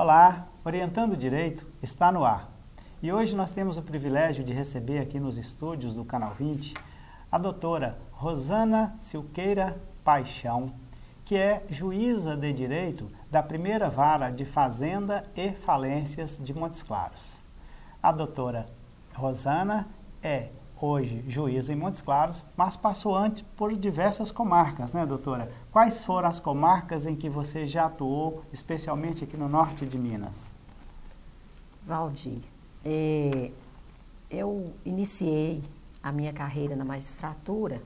Olá, Orientando Direito está no ar. E hoje nós temos o privilégio de receber aqui nos estúdios do Canal 20 a doutora Rosana Silqueira Paixão, que é juíza de direito da primeira vara de Fazenda e Falências de Montes Claros. A doutora Rosana é hoje juíza em Montes Claros, mas passou antes por diversas comarcas, né, doutora? Quais foram as comarcas em que você já atuou, especialmente aqui no norte de Minas? Valdir, eu iniciei a minha carreira na magistratura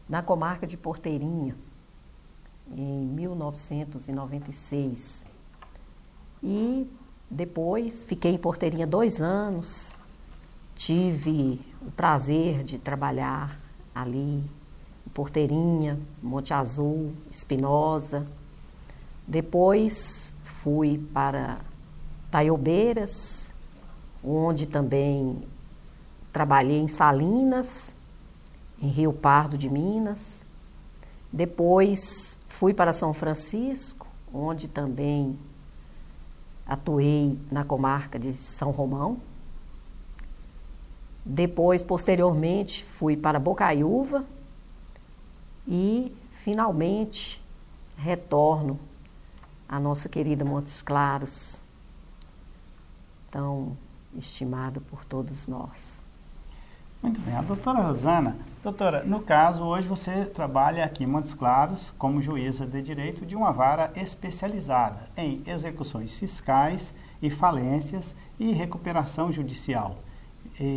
na comarca de Porteirinha, em 1996. E depois fiquei em Porteirinha 2 anos, tive o prazer de trabalhar ali em Porteirinha, Monte Azul, Espinosa. Depois fui para Taiobeiras, onde também trabalhei em Salinas, em Rio Pardo de Minas. Depois fui para São Francisco, onde também atuei na comarca de São Romão. Depois, posteriormente, fui para Bocaiúva e, finalmente, retorno à nossa querida Montes Claros, tão estimado por todos nós. Muito bem. A doutora Rosana, doutora, no caso, hoje você trabalha aqui em Montes Claros como juíza de direito de uma vara especializada em execuções fiscais e falências e recuperação judicial.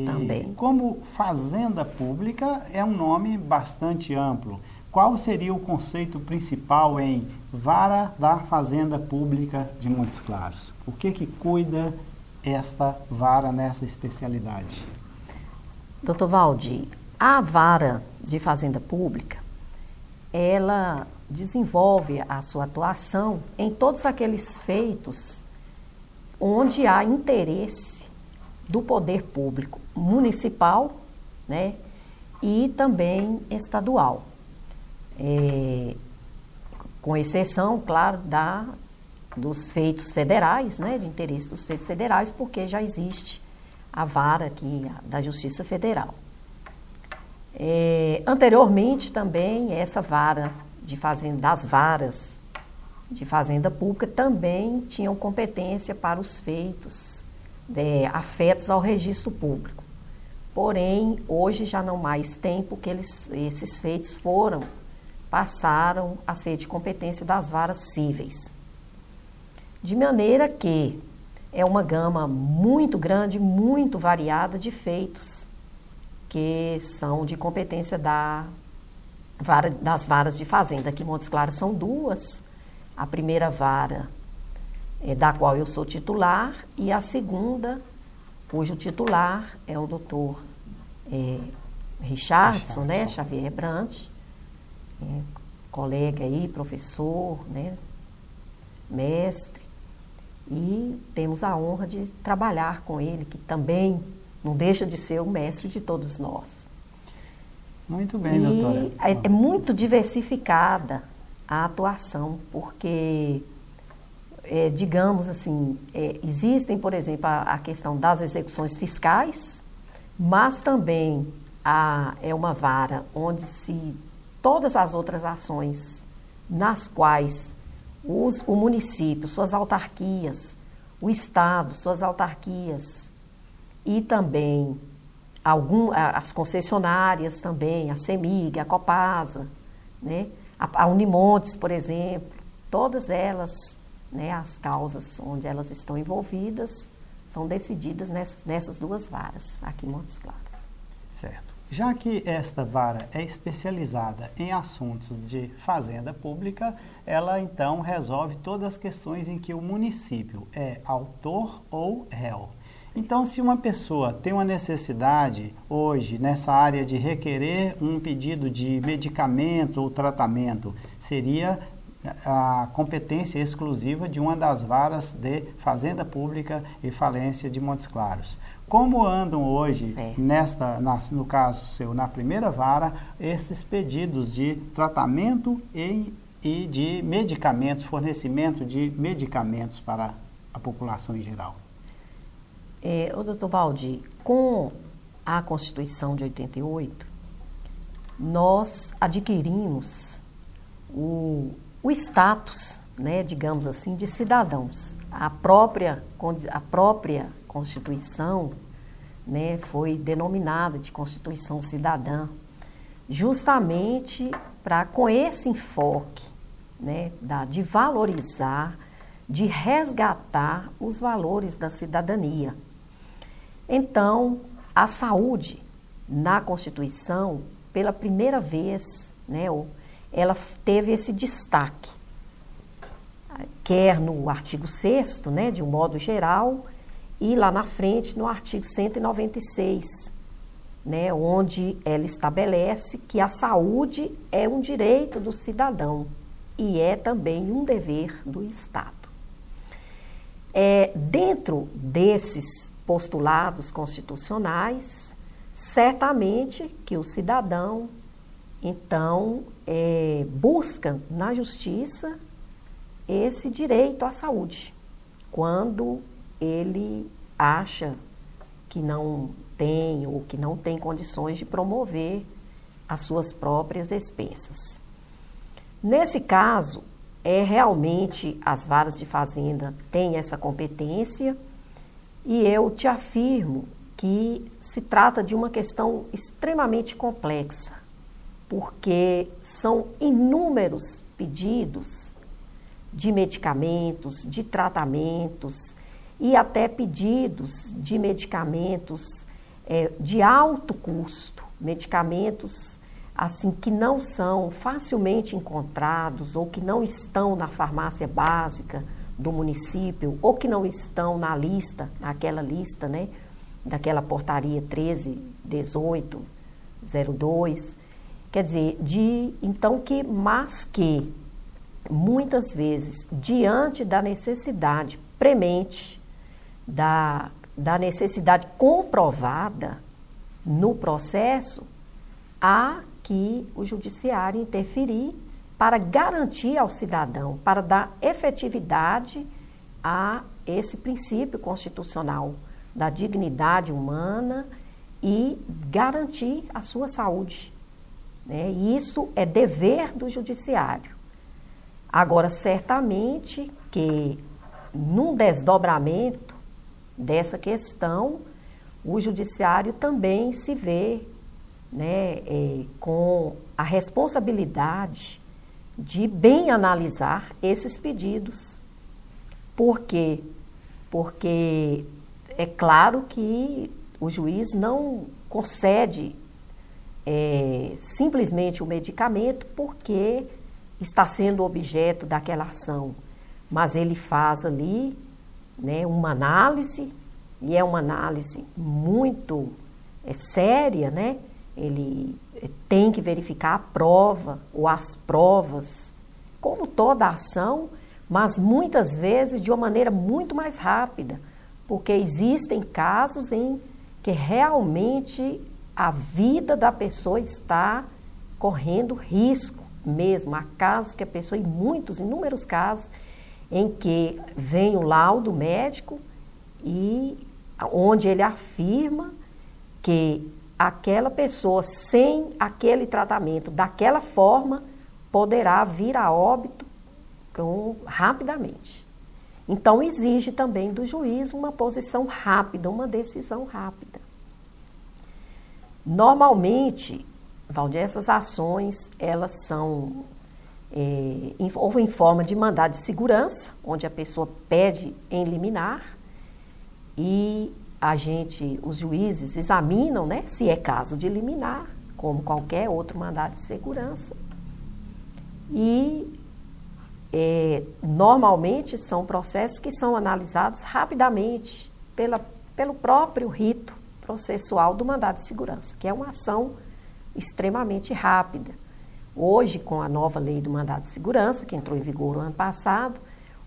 Também. Como Fazenda Pública é um nome bastante amplo. Qual seria o conceito principal em Vara da Fazenda Pública de Montes Claros? O que cuida esta vara nessa especialidade? Doutor Valdir, a vara de Fazenda Pública, ela desenvolve a sua atuação em todos aqueles feitos onde há interesse do poder público municipal, né, e também estadual. Com exceção, claro, dos feitos federais, né, de interesse dos feitos federais, porque já existe a vara aqui da Justiça Federal. Anteriormente também, essa vara de fazenda, das varas de Fazenda Pública também tinham competência para os feitos afetos ao registro público. Porém, hoje já não mais tem, porque esses feitos passaram a ser de competência das varas cíveis. De maneira que é uma gama muito grande, muito variada de feitos que são de competência das varas de fazenda. Aqui em Montes Claros são 2. A primeira vara da qual eu sou titular, e a segunda, cujo titular é o doutor Richardson, né, Xavier Brant, colega aí, professor, né, mestre, e temos a honra de trabalhar com ele, que também não deixa de ser o mestre de todos nós. Muito bem, doutora. É muito diversificada a atuação, porque digamos assim, existem, por exemplo, a questão das execuções fiscais, mas também é uma vara onde todas as outras ações nas quais o município, suas autarquias, o Estado, suas autarquias e também as concessionárias também, a CEMIG, a Copasa, né, a Unimontes, por exemplo, todas elas, né, as causas onde elas estão envolvidas são decididas nessas 2 varas aqui em Montes Claros. Certo. Já que esta vara é especializada em assuntos de fazenda pública, ela então resolve todas as questões em que o município é autor ou réu. Então, se uma pessoa tem uma necessidade hoje nessa área de requerer um pedido de medicamento ou tratamento, seria a competência exclusiva de uma das varas de Fazenda Pública e Falência de Montes Claros. Como andam hoje, no caso seu, na primeira vara, esses pedidos de tratamento e de medicamentos, fornecimento de medicamentos para a população em geral? Doutor Valdir, com a Constituição de 88, nós adquirimos o status, né, digamos assim, de cidadãos. A própria Constituição, né, foi denominada de Constituição Cidadã, justamente com esse enfoque, né, de valorizar, de resgatar os valores da cidadania. Então, a saúde na Constituição, pela primeira vez, né, ela teve esse destaque, quer no artigo 6º, né, de um modo geral, e lá na frente no artigo 196, né, onde ela estabelece que a saúde é um direito do cidadão e é também um dever do Estado. Dentro desses postulados constitucionais, certamente que o cidadão, então, busca na justiça esse direito à saúde, quando ele acha que não tem ou que não tem condições de promover as suas próprias expensas. Nesse caso, realmente as varas de fazenda têm essa competência e eu te afirmo que se trata de uma questão extremamente complexa, porque são inúmeros pedidos de medicamentos, de tratamentos e até pedidos de medicamentos de alto custo, medicamentos assim que não são facilmente encontrados ou que não estão na farmácia básica do município ou que não estão naquela lista, né, daquela portaria 13.18.02, quer dizer, mas que muitas vezes, diante da necessidade premente, da necessidade comprovada no processo, há que o judiciário interferir para garantir ao cidadão, para dar efetividade a esse princípio constitucional da dignidade humana e garantir a sua saúde, né? E isso é dever do judiciário. Agora, certamente que num desdobramento dessa questão, o judiciário também se vê, né, com a responsabilidade de bem analisar esses pedidos. Por quê? Porque é claro que o juiz não concede simplesmente o medicamento porque está sendo objeto daquela ação, mas ele faz ali, né, uma análise, e é uma análise muito séria, né? Ele tem que verificar a prova ou as provas, como toda ação, mas muitas vezes de uma maneira muito mais rápida, porque existem casos em que realmente a vida da pessoa está correndo risco mesmo. Há casos que a pessoa, inúmeros casos, em que vem o laudo médico e onde ele afirma que aquela pessoa, sem aquele tratamento, daquela forma, poderá vir a óbito rapidamente. Então, exige também do juiz uma posição rápida, uma decisão rápida. Normalmente, Valdir, essas ações, elas são ou em forma de mandado de segurança, onde a pessoa pede em liminar e os juízes examinam, né, se é caso de liminar, como qualquer outro mandado de segurança. E normalmente são processos que são analisados rapidamente pelo próprio rito processual do mandado de segurança, que é uma ação extremamente rápida. Hoje, com a nova lei do mandado de segurança, que entrou em vigor no ano passado,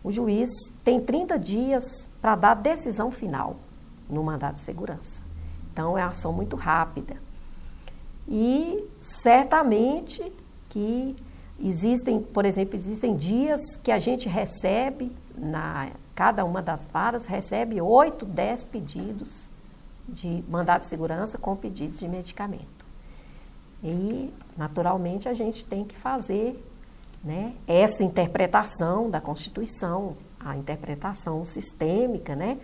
o juiz tem 30 dias para dar decisão final no mandado de segurança. Então, é uma ação muito rápida. E, certamente, que existem, por exemplo, existem dias que a gente recebe cada uma das varas recebe 8, 10 pedidos de mandado de segurança com pedidos de medicamento. E, naturalmente, a gente tem que fazer, né, essa interpretação da Constituição, a interpretação sistêmica, né,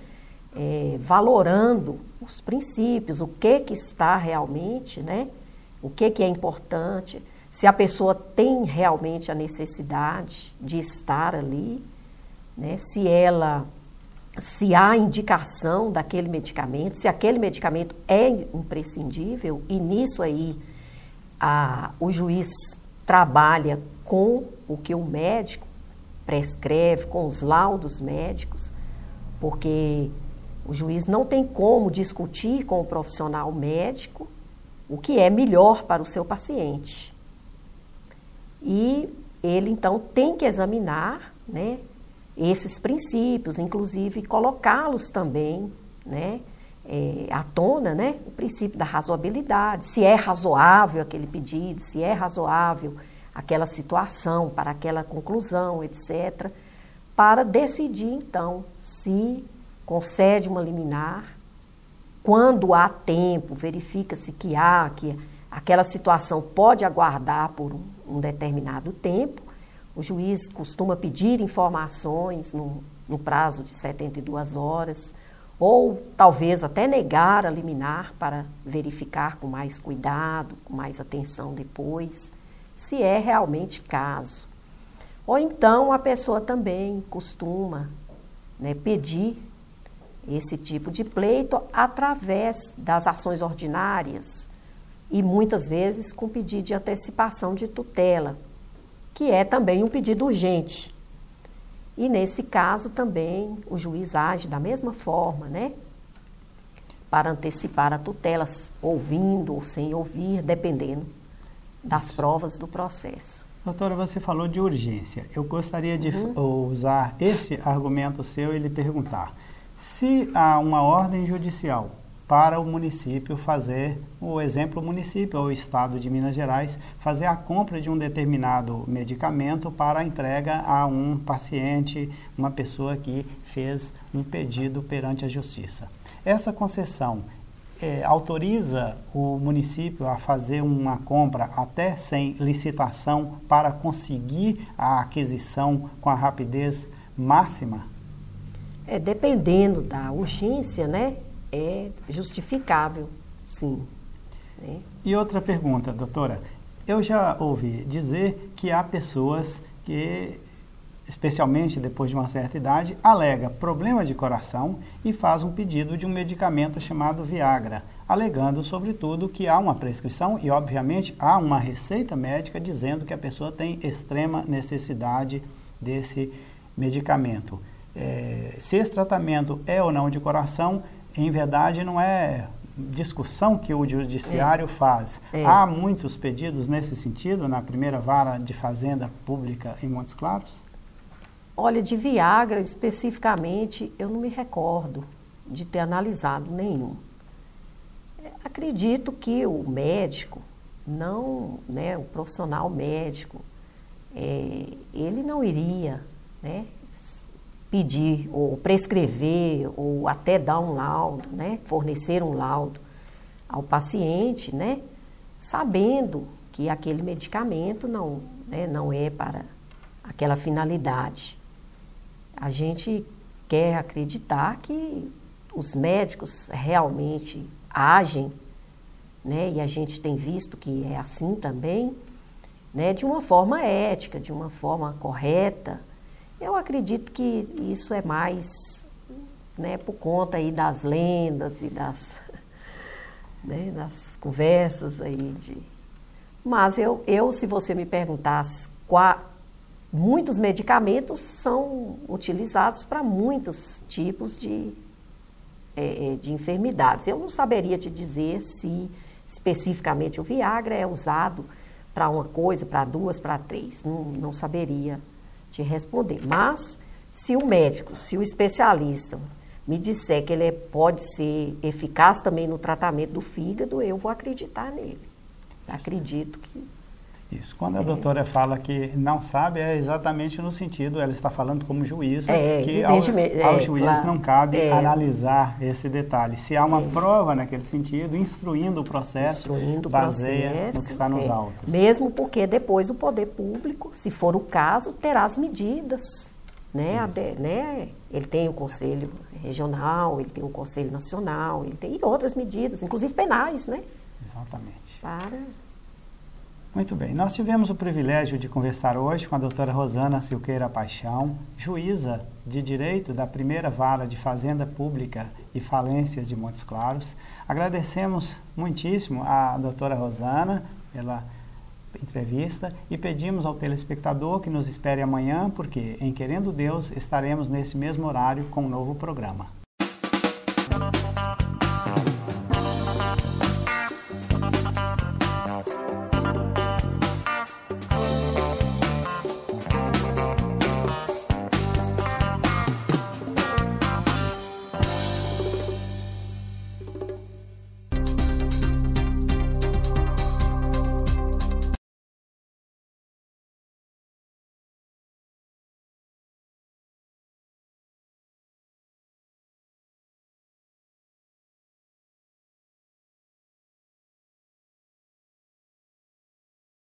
valorando os princípios, o que está realmente, né, o que é importante, se a pessoa tem realmente a necessidade de estar ali, né, se há indicação daquele medicamento, se aquele medicamento é imprescindível, e nisso aí o juiz trabalha com o que o médico prescreve, com os laudos médicos, porque o juiz não tem como discutir com o profissional médico o que é melhor para o seu paciente. E ele, então, tem que examinar, né, esses princípios, inclusive colocá-los também, né, à tona, né, o princípio da razoabilidade, se é razoável aquele pedido, se é razoável aquela situação para aquela conclusão, etc., para decidir, então, se concede uma liminar, quando há tempo, verifica-se que aquela situação pode aguardar por um determinado tempo. O juiz costuma pedir informações no prazo de 72 horas, ou talvez até negar a liminar para verificar com mais cuidado, com mais atenção depois, se é realmente caso. Ou então a pessoa também costuma, né, pedir esse tipo de pleito através das ações ordinárias e muitas vezes com pedido de antecipação de tutela, que é também um pedido urgente. E nesse caso também o juiz age da mesma forma, né, para antecipar a tutela, ouvindo ou sem ouvir, dependendo das provas do processo. Doutora, você falou de urgência. Eu gostaria de usar esse argumento seu e lhe perguntar: se há uma ordem judicial para o município fazer, o exemplo município ou estado de Minas Gerais, fazer a compra de um determinado medicamento para a entrega a um paciente, uma pessoa que fez um pedido perante a justiça. Essa concessão autoriza o município a fazer uma compra até sem licitação para conseguir a aquisição com a rapidez máxima? Dependendo da urgência, né, é justificável, sim. Né? E outra pergunta, doutora. Eu já ouvi dizer que há pessoas que, especialmente depois de uma certa idade, alega problema de coração e faz um pedido de um medicamento chamado Viagra, alegando, sobretudo, que há uma prescrição e, obviamente, há uma receita médica dizendo que a pessoa tem extrema necessidade desse medicamento. Se esse tratamento é ou não de coração, em verdade, não é discussão que o judiciário faz. Há muitos pedidos nesse sentido na primeira vara de fazenda pública em Montes Claros? Olha, de Viagra especificamente, eu não me recordo de ter analisado nenhum. Acredito que o médico, não, né, o profissional médico, ele não iria, né, pedir ou prescrever ou até dar um laudo, né, fornecer um laudo ao paciente, né, sabendo que aquele medicamento não, né, não é para aquela finalidade. A gente quer acreditar que os médicos realmente agem, né, e a gente tem visto que é assim também, né, de uma forma ética, de uma forma correta. Eu acredito que isso é mais, né, por conta aí das lendas e das, né, das conversas aí Mas se você me perguntasse, muitos medicamentos são utilizados para muitos tipos de enfermidades. Eu não saberia te dizer se especificamente o Viagra é usado para uma coisa, para duas, para três. Não saberia te responder. Mas se o médico, se o especialista me disser que ele pode ser eficaz também no tratamento do fígado, eu vou acreditar nele. Acredito que Isso. Quando a doutora fala que não sabe, é exatamente no sentido, ela está falando como juíza, que ao juiz claro, não cabe analisar esse detalhe. Se há uma prova naquele sentido, instruindo o processo, baseia no que está nos autos. Mesmo porque depois o poder público, se for o caso, terá as medidas. Ele tem o Conselho Regional, ele tem o Conselho Nacional, ele tem outras medidas, inclusive penais, né? Exatamente. Muito bem, nós tivemos o privilégio de conversar hoje com a doutora Rosana Silqueira Paixão, juíza de Direito da Primeira Vara de Fazenda Pública e Falências de Montes Claros. Agradecemos muitíssimo à doutora Rosana pela entrevista e pedimos ao telespectador que nos espere amanhã, porque, em querendo Deus, estaremos nesse mesmo horário com um novo programa.